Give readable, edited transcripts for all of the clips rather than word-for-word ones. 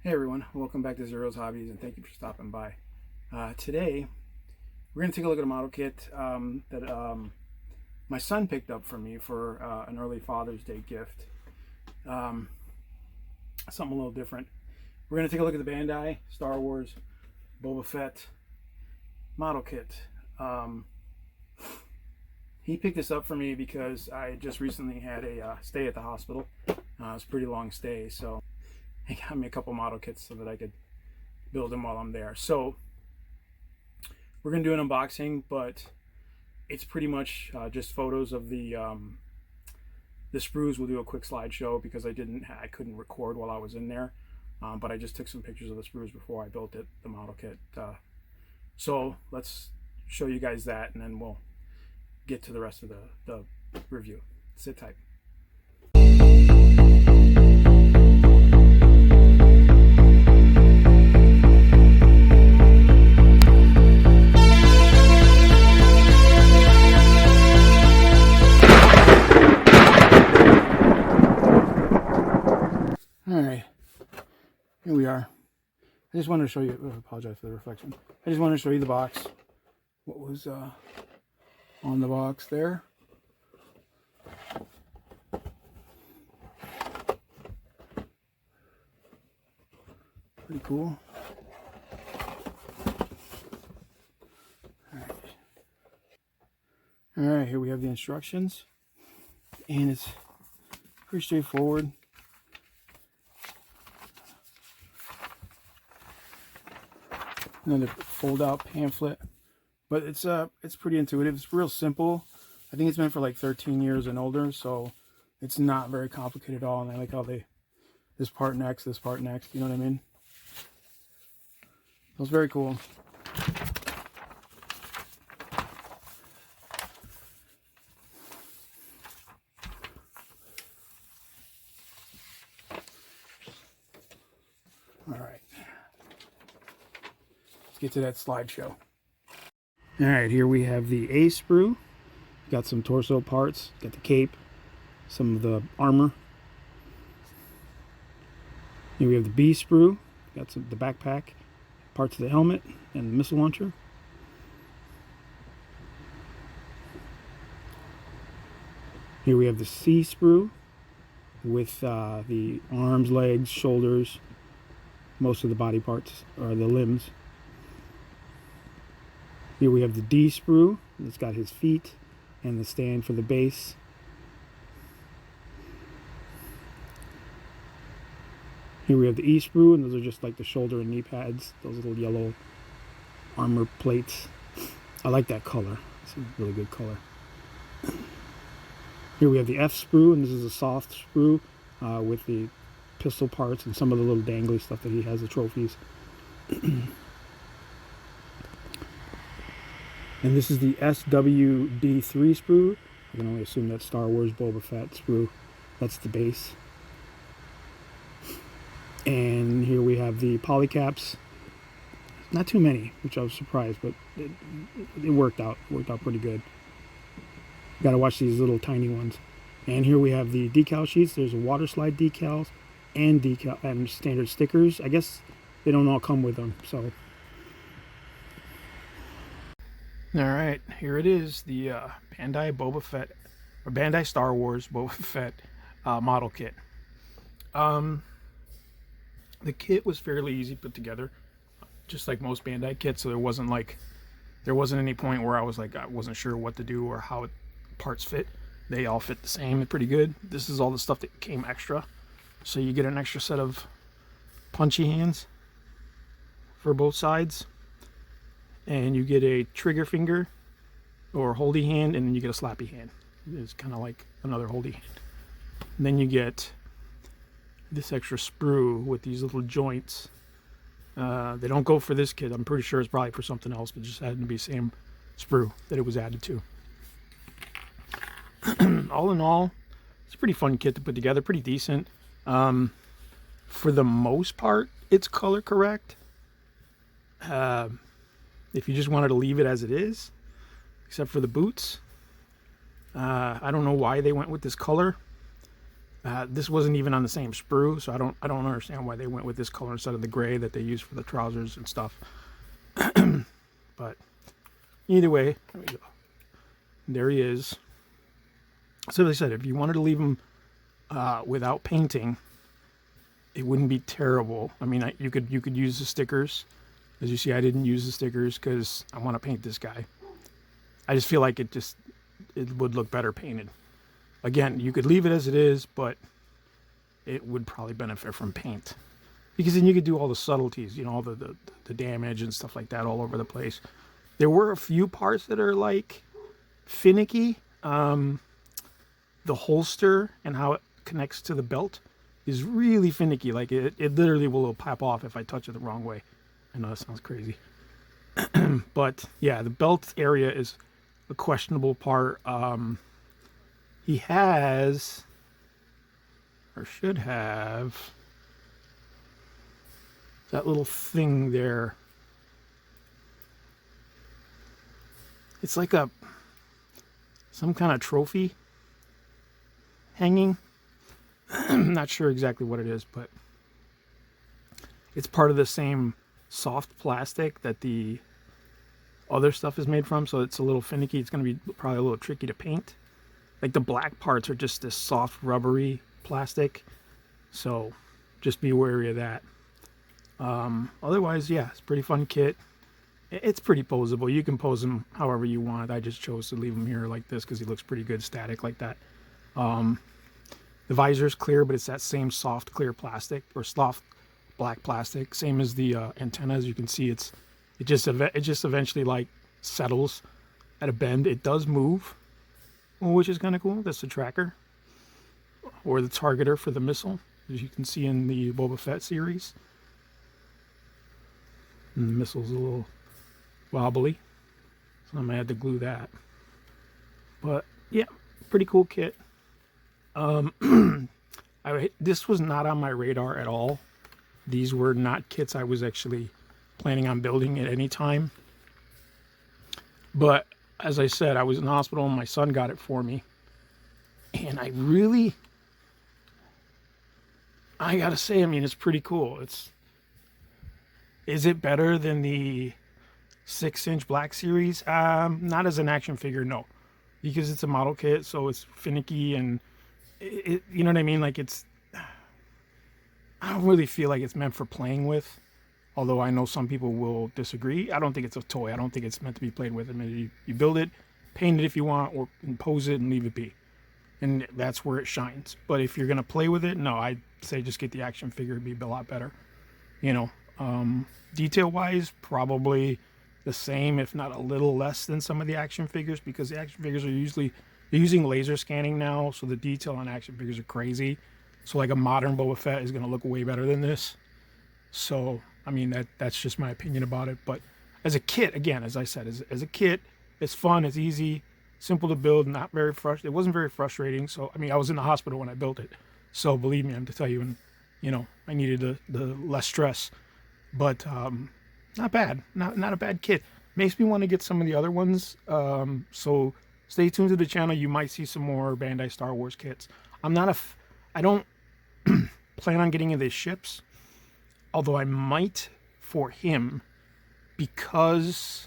Hey everyone, welcome back to Zero's Hobbies and thank you for stopping by. Today, we're going to take a look at a model kit that my son picked up for me for an early Father's Day gift. Something a little different. We're going to take a look at the Bandai Star Wars Boba Fett model kit. He picked this up for me because I just recently had a stay at the hospital. It was a pretty long stay, so he got me a couple model kits so that I could build them while I'm there. So we're gonna do an unboxing, but it's pretty much just photos of the sprues. We'll do a quick slideshow because I couldn't record while I was in there, but I just took some pictures of the sprues before I built the model kit. So let's show you guys that, and then we'll get to the rest of the review. Sit tight. Alright, here we are. I just wanted to show you, I apologize for the reflection. I just wanted to show you the box. What was on the box there. Pretty cool. Alright, here we have the instructions. And it's pretty straightforward. Another fold-out pamphlet, but it's pretty intuitive. It's real simple. I think it's meant for like 13 years and older, so it's not very complicated at all. And I like how this part next, this part next. You know what I mean? It was very cool. All right. Get to that slideshow. All right, here we have the A sprue. Got some torso parts, got the cape, some of the armor. Here we have the B sprue, got the backpack, parts of the helmet, and the missile launcher. Here we have the C sprue with the arms, legs, shoulders, most of the body parts, or the limbs. Here we have the D sprue. It's got his feet and the stand for the base. Here we have the E sprue, and those are just like the shoulder and knee pads, those little yellow armor plates. I like that color. It's a really good color. Here we have the F sprue, and this is a soft sprue with the pistol parts and some of the little dangly stuff that he has, the trophies. And this is the SWD3 sprue. I can only assume that's Star Wars Boba Fett sprue. That's the base. And here we have the polycaps. Not too many, which I was surprised, but it worked out. It worked out pretty good. Got to watch these little tiny ones. And here we have the decal sheets. There's a water slide decals and standard stickers. I guess they don't all come with them, so. All right, here it is, the Bandai Boba Fett, or Bandai Star Wars Boba Fett model kit. The kit was fairly easy put together, just like most Bandai kits. So there wasn't any point where I wasn't sure what to do or how parts fit. They all fit the same and pretty good. This is all the stuff that came extra. So you get an extra set of punchy hands for both sides. And you get a trigger finger or holdy hand, and then you get a slappy hand. It's kind of like another holdy hand. And then you get this extra sprue with these little joints. They don't go for this kit. I'm pretty sure it's probably for something else, but just happened to be the same sprue that it was added to. All in all, it's a pretty fun kit to put together, pretty decent. For the most part, it's color correct. If you just wanted to leave it as it is, except for the boots. I don't know why they went with this color. This wasn't even on the same sprue, so I don't understand why they went with this color instead of the gray that they use for the trousers and stuff. But either way, there we go. There he is. So as I said, if you wanted to leave him without painting, it wouldn't be terrible. I mean, you could use the stickers. As you see, I didn't use the stickers because I want to paint this guy. I just feel like it would look better painted. Again, you could leave it as it is, but it would probably benefit from paint. Because then you could do all the subtleties, you know, all the damage and stuff like that all over the place. There were a few parts that are like finicky. The holster and how it connects to the belt is really finicky. Like it literally will pop off if I touch it the wrong way. I know that sounds crazy. But yeah, the belt area is a questionable part. He has, or should have, that little thing there. It's like some kind of trophy hanging. I'm not sure exactly what it is, but it's part of the same soft plastic that the other stuff is made from, so it's a little finicky. It's going to be probably a little tricky to paint. Like the black parts are just this soft rubbery plastic, so just be wary of that. Otherwise, yeah, it's a pretty fun kit. It's pretty posable. You can pose him however you want. I just chose to leave him here like this because he looks pretty good static like that. The visor's clear, but it's that same soft clear plastic, or soft black plastic, same as the antenna. As you can see, it just eventually like settles at a bend. It does move, which is kind of cool. That's the tracker, or the targeter for the missile, as you can see in the Boba Fett series. And the missile's a little wobbly, so I might have to glue that. But yeah, pretty cool kit. This was not on my radar at all. These were not kits I was actually planning on building at any time. But as I said, I was in the hospital and my son got it for me. And I gotta say, I mean, it's pretty cool. Is it better than the 6-inch Black Series? Not as an action figure, no. Because it's a model kit, so it's finicky and you know what I mean? Like I don't really feel like it's meant for playing with. Although I know some people will disagree. I don't think it's a toy. I don't think it's meant to be played with. I mean, you build it, paint it if you want, or pose it and leave it be. And that's where it shines. But if you're going to play with it, no, I'd say just get the action figure. It'd be a lot better. You know, detail-wise, probably the same, if not a little less than some of the action figures, because the action figures are usually, they're using laser scanning now, so the detail on action figures are crazy. So like a modern Boba Fett is going to look way better than this. So, I mean, that's just my opinion about it. But as a kit, again, as I said, as a kit, it's fun, it's easy, simple to build, not very frustrating. It wasn't very frustrating. So, I mean, I was in the hospital when I built it. So believe me, I'm to tell you, and you know, I needed the less stress. But not bad, not a bad kit. Makes me want to get some of the other ones. So stay tuned to the channel. You might see some more Bandai Star Wars kits. I don't plan on getting into the ships. Although I might for him, because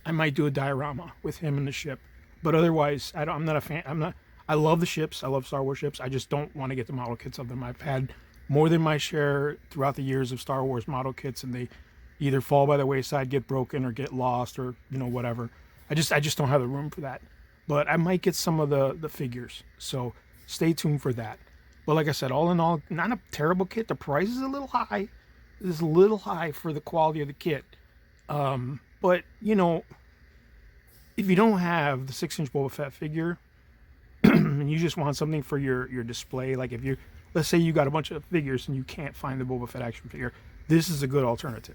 I might do a diorama with him in the ship. But otherwise, I'm not a fan. I love the ships. I love Star Wars ships. I just don't want to get the model kits of them. I've had more than my share throughout the years of Star Wars model kits, and they either fall by the wayside, get broken, or get lost, or you know, whatever. I just don't have the room for that. But I might get some of the figures. So stay tuned for that. But like I said, all in all, not a terrible kit. The price is a little high. It's a little high for the quality of the kit. But, you know, if you don't have the 6-inch Boba Fett figure, and you just want something for your display, like if let's say you got a bunch of figures and you can't find the Boba Fett action figure, this is a good alternative.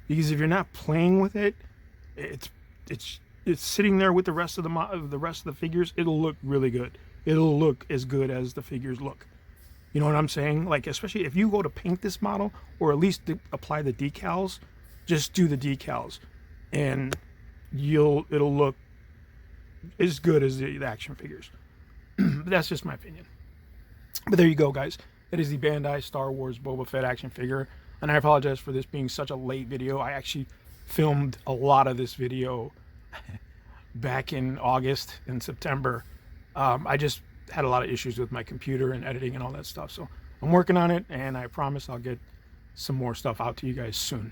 Because if you're not playing with it, it's sitting there with the rest of the figures, it'll look really good. It'll look as good as the figures look. You know what I'm saying? Like, especially if you go to paint this model, or at least apply the decals, just do the decals, and it'll look as good as the action figures. But that's just my opinion. But there you go, guys. It is the Bandai Star Wars Boba Fett action figure. And I apologize for this being such a late video. I actually filmed a lot of this video back in August and September. I just had a lot of issues with my computer and editing and all that stuff. So I'm working on it, and I promise I'll get some more stuff out to you guys soon.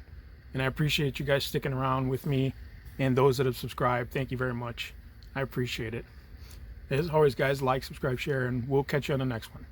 And I appreciate you guys sticking around with me, and those that have subscribed. Thank you very much. I appreciate it. As always, guys, like, subscribe, share, and we'll catch you on the next one.